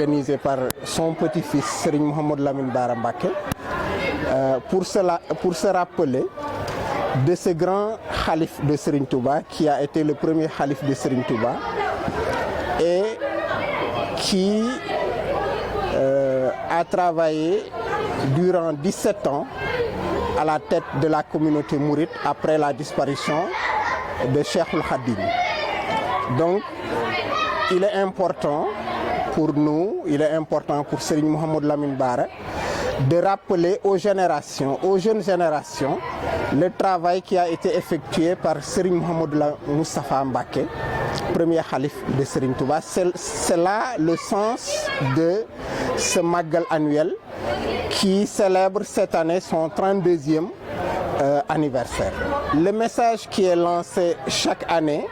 organisé par son petit-fils Serigne Mouhamadou Lamine Bara Mbacké pour se rappeler de ce grand khalife de Serigne Touba qui a été le premier khalife de Serigne Touba et qui a travaillé durant 17 ans à la tête de la communauté mouride après la disparition de Cheikhoul Khadim. Donc, il est important pour nous, il est important pour Serigne Mouhamadou Lamine Bara de rappeler aux jeunes générations, le travail qui a été effectué par Serigne Mouhamadou Moustapha Mbacké, premier khalife de Serigne Touba. C'est là le sens de ce Magal annuel qui célèbre cette année son 32e anniversaire. Le message qui est lancé chaque année,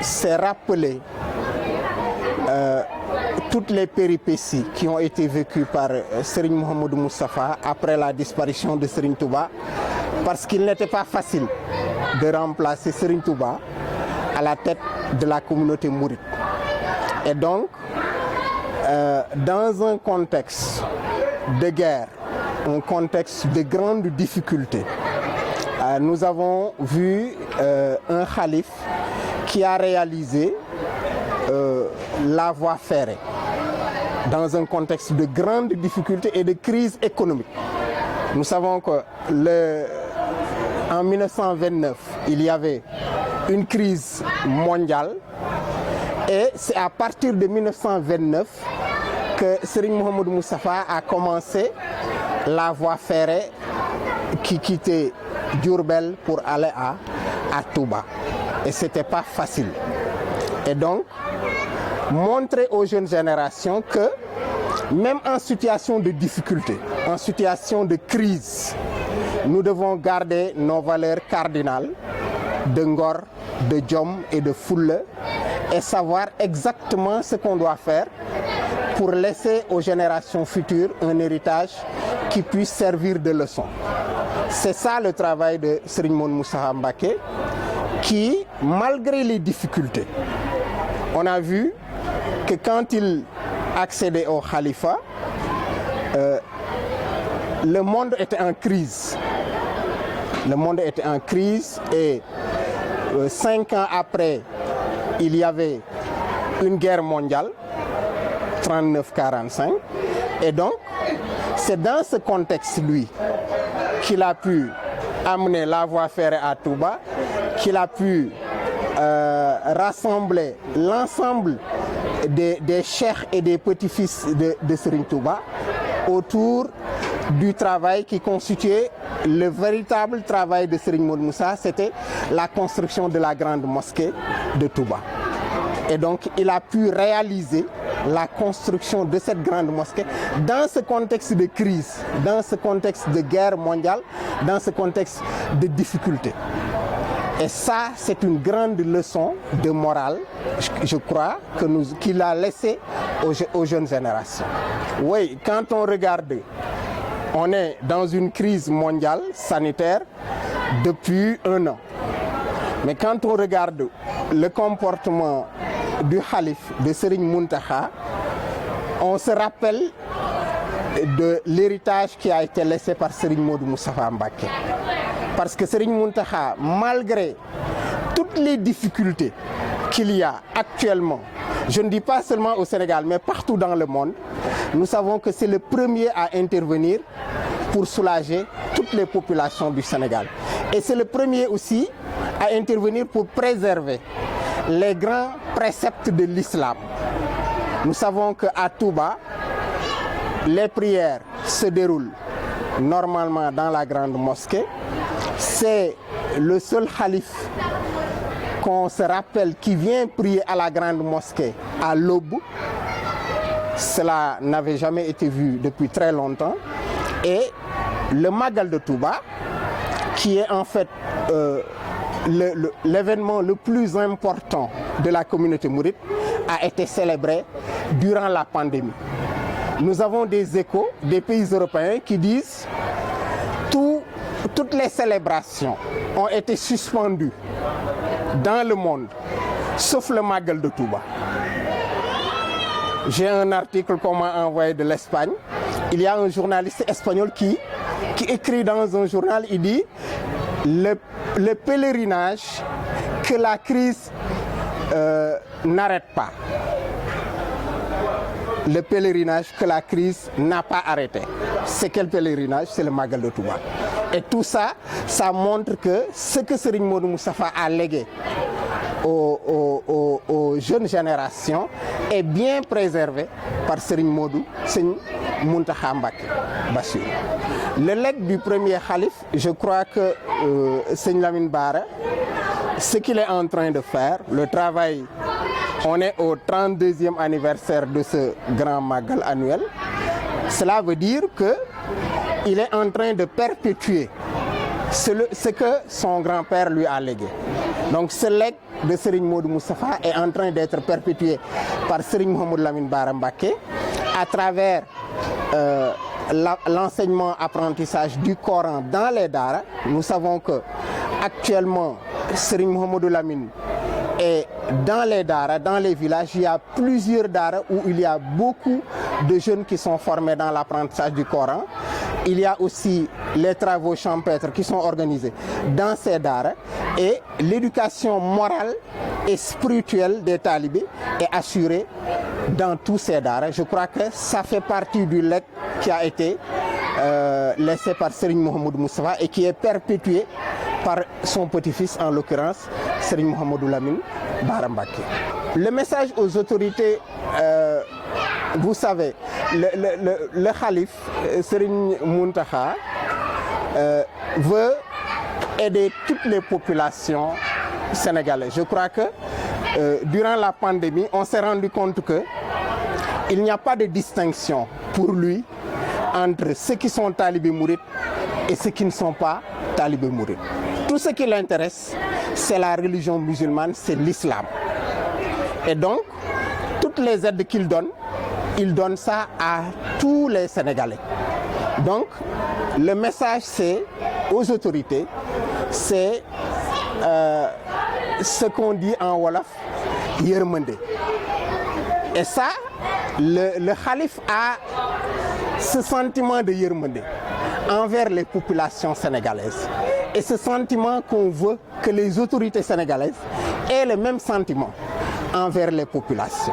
c'est rappeler toutes les péripéties qui ont été vécues par Serigne Mouhamadou Moustapha après la disparition de Serigne Touba, parce qu'il n'était pas facile de remplacer Serigne Touba à la tête de la communauté mouride. Et donc, dans un contexte de guerre, un contexte de grandes difficultés, nous avons vu un khalife qui a réalisé la voie ferrée dans un contexte de grandes difficultés et de crise économique. Nous savons que en 1929, il y avait une crise mondiale et c'est à partir de 1929 que Serigne Mouhamadou Moustapha a commencé la voie ferrée qui quittait Diourbel pour aller à Touba. Et c'était pas facile. Et donc, montrer aux jeunes générations que même en situation de difficulté, en situation de crise, nous devons garder nos valeurs cardinales de ngor, de jom et de fulla et savoir exactement ce qu'on doit faire pour laisser aux générations futures un héritage qui puisse servir de leçon. C'est ça le travail de Serigne Mouhamadou Moustapha Mbacké qui, malgré les difficultés, on a vu que quand il accédait au khalifa, le monde était en crise. Le monde était en crise et 5 ans après, il y avait une guerre mondiale, 39-45. Et donc, c'est dans ce contexte, lui, qu'il a pu amener la voie ferrée à Touba, qu'il a pu rassembler l'ensemble des cheikhs et des petits-fils de Serigne Touba autour du travail qui constituait le véritable travail de Serigne Modou Moussa, c'était la construction de la grande mosquée de Touba. Et donc, il a pu réaliser la construction de cette grande mosquée dans ce contexte de crise, dans ce contexte de guerre mondiale, dans ce contexte de difficulté. Et ça, c'est une grande leçon de morale, je crois, qu'il a laissé aux jeunes générations. Oui, quand on regarde, on est dans une crise mondiale sanitaire depuis 1 an. Mais quand on regarde le comportement du khalife de Serigne Mountakha, on se rappelle de l'héritage qui a été laissé par Serigne Modou Moustapha Mbacké. Parce que Serigne Mountakha, malgré toutes les difficultés qu'il y a actuellement, je ne dis pas seulement au Sénégal, mais partout dans le monde, nous savons que c'est le premier à intervenir pour soulager toutes les populations du Sénégal. Et c'est le premier aussi à intervenir pour préserver les grands préceptes de l'islam. Nous savons qu'à Touba, les prières se déroulent normalement dans la grande mosquée. C'est le seul khalife qu'on se rappelle qui vient prier à la grande mosquée à l'aube. Cela n'avait jamais été vu depuis très longtemps. Et le Magal de Touba, qui est en fait l'événement le plus important de la communauté mouride, a été célébré durant la pandémie. Nous avons des échos des pays européens qui disent toutes les célébrations ont été suspendues dans le monde, sauf le Magal de Touba. J'ai un article qu'on m'a envoyé de l'Espagne. Il y a un journaliste espagnol qui écrit dans un journal, il dit le pèlerinage que la crise n'arrête pas. Le pèlerinage que la crise n'a pas arrêté. C'est quel pèlerinage? C'est le Magal de Touba. Et tout ça, ça montre que ce que Serigne Modou Moustapha a légué aux jeunes générations est bien préservé par Serigne Modou, Serigne Mountakha Mbacké Bassirou. Le legs du premier khalife, je crois que Serigne Lamine Bara, ce qu'il est en train de faire, le travail, on est au 32e anniversaire de ce grand Magal annuel, cela veut dire qu'il est en train de perpétuer ce que son grand-père lui a légué. Donc ce legs de Serigne Modou Moustapha est en train d'être perpétué par Serigne Mouhamadou Lamine Bara Mbacké à travers l'enseignement apprentissage du Coran dans les daara. Nous savons que actuellement Serigne Mouhamadou Lamine est dans les daara, dans les villages. Il y a plusieurs daara où il y a beaucoup de jeunes qui sont formés dans l'apprentissage du Coran. Il y a aussi les travaux champêtres qui sont organisés dans ces daara et l'éducation morale et spirituelle des talibés est assurée dans tous ces daara. Je crois que ça fait partie du legs qui a été laissé par Serigne Mouhamadou Moustapha et qui est perpétué par son petit-fils, en l'occurrence Serigne Mouhamadou Lamine Bara Mbacké. Le message aux autorités, vous savez, le khalife Serigne Mountakha veut aider toutes les populations sénégalaises. Je crois que durant la pandémie, on s'est rendu compte qu'il n'y a pas de distinction pour lui entre ceux qui sont talibés mourides et ceux qui ne sont pas talibés mourides. Tout ce qui l'intéresse, c'est la religion musulmane, c'est l'islam. Et donc, toutes les aides qu'il donne, il donne ça à tous les Sénégalais. Donc, le message, c'est aux autorités, c'est ce qu'on dit en wolof, yërmande. Et ça, le khalife a ce sentiment de yërmande envers les populations sénégalaises. Et ce sentiment qu'on veut que les autorités sénégalaises aient le même sentiment envers les populations.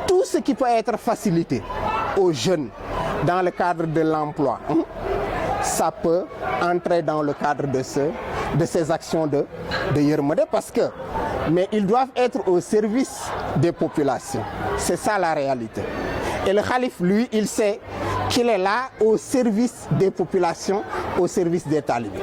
Tout ce qui peut être facilité aux jeunes dans le cadre de l'emploi, ça peut entrer dans le cadre de ces actions de yërmande mais ils doivent être au service des populations. C'est ça la réalité. Et le khalife, lui, il sait qu'il est là au service des populations, au service des talibés.